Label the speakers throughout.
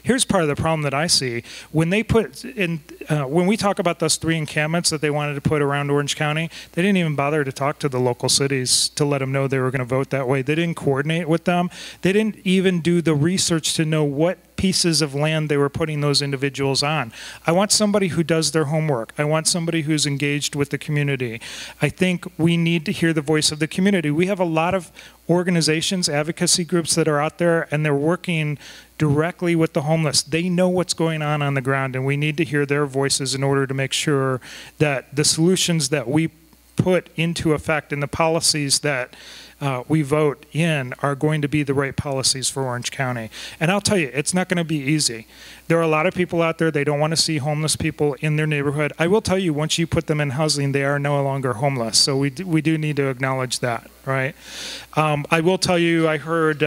Speaker 1: here's part of the problem that I see. When they put in, when we talk about those 3 encampments that they wanted to put around Orange County, they didn't even bother to talk to the local cities to let them know they were going to vote that way. They didn't coordinate with them. They didn't even do the research to know what pieces of land they were putting those individuals on. I want somebody who does their homework. I want somebody who's engaged with the community. I think we need to hear the voice of the community. We have a lot of organizations, advocacy groups that are out there, and they're working directly with the homeless. They know what's going on the ground, and we need to hear their voices in order to make sure that the solutions that we put into effect and the policies that we vote in are going to be the right policies for Orange County. And I'll tell you, it's not going to be easy. There are a lot of people out there, they don't want to see homeless people in their neighborhood. I will tell you, once you put them in housing, they are no longer homeless. So we do need to acknowledge that, right? I will tell you, I heard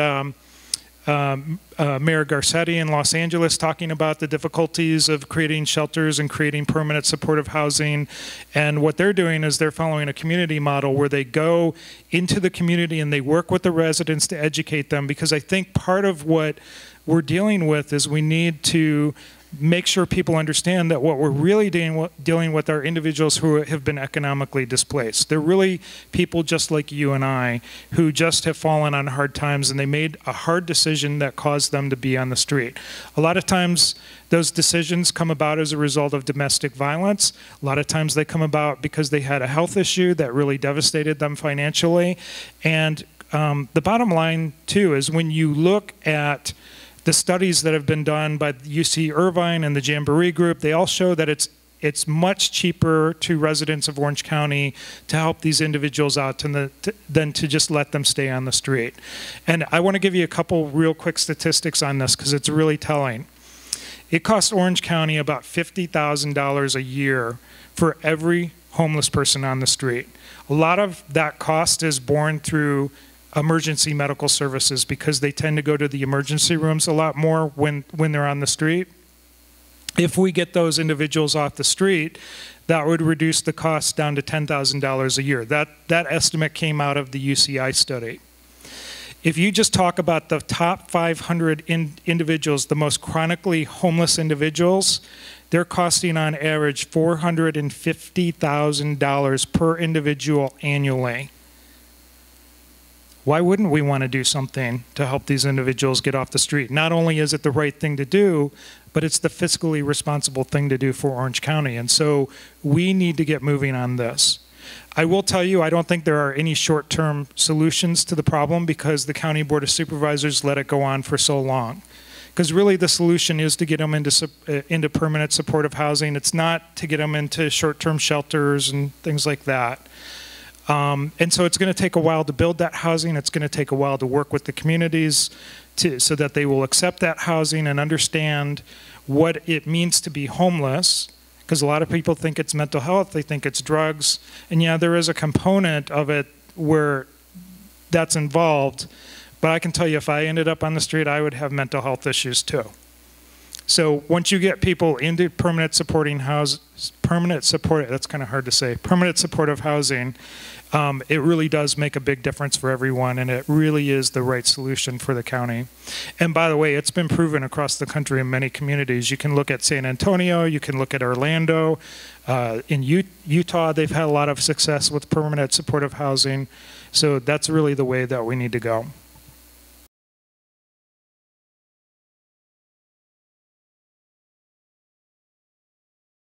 Speaker 1: Mayor Garcetti in Los Angeles talking about the difficulties of creating shelters and creating permanent supportive housing. And what they're doing is they're following a community model where they go into the community and they work with the residents to educate them, because I think part of what we're dealing with is we need to make sure people understand that what we're really dealing with are individuals who have been economically displaced. They're really people just like you and I who just have fallen on hard times, and they made a hard decision that caused them to be on the street. A lot of times those decisions come about as a result of domestic violence. A lot of times they come about because they had a health issue that really devastated them financially. And the bottom line too is when you look at the studies that have been done by UC Irvine and the Jamboree Group, they all show that it's much cheaper to residents of Orange County to help these individuals out than to just let them stay on the street. And I want to give you a couple real quick statistics on this because it's really telling. It costs Orange County about $50,000 a year for every homeless person on the street. A lot of that cost is borne through emergency medical services because they tend to go to the emergency rooms a lot more when they're on the street. If we get those individuals off the street, that would reduce the cost down to $10,000 a year. That estimate came out of the UCI study. If you just talk about the top 500 individuals, the most chronically homeless individuals, they're costing on average $450,000 per individual annually. Why wouldn't we want to do something to help these individuals get off the street? Not only is it the right thing to do, but it's the fiscally responsible thing to do for Orange County. And so we need to get moving on this. I will tell you, I don't think there are any short-term solutions to the problem because the County Board of Supervisors let it go on for so long. Because really the solution is to get them into permanent supportive housing. It's not to get them into short-term shelters and things like that. And so it's going to take a while to build that housing. It's going to take a while to work with the communities so that they will accept that housing and understand what it means to be homeless. Because a lot of people think it's mental health, they think it's drugs. And yeah, there is a component of it where that's involved. But I can tell you, if I ended up on the street, I would have mental health issues too. So once you get people into permanent supportive housing, it really does make a big difference for everyone, and it really is the right solution for the county. And by the way, it's been proven across the country in many communities. You can look at San Antonio, you can look at Orlando. In Utah, they've had a lot of success with permanent supportive housing. So that's really the way that we need to go.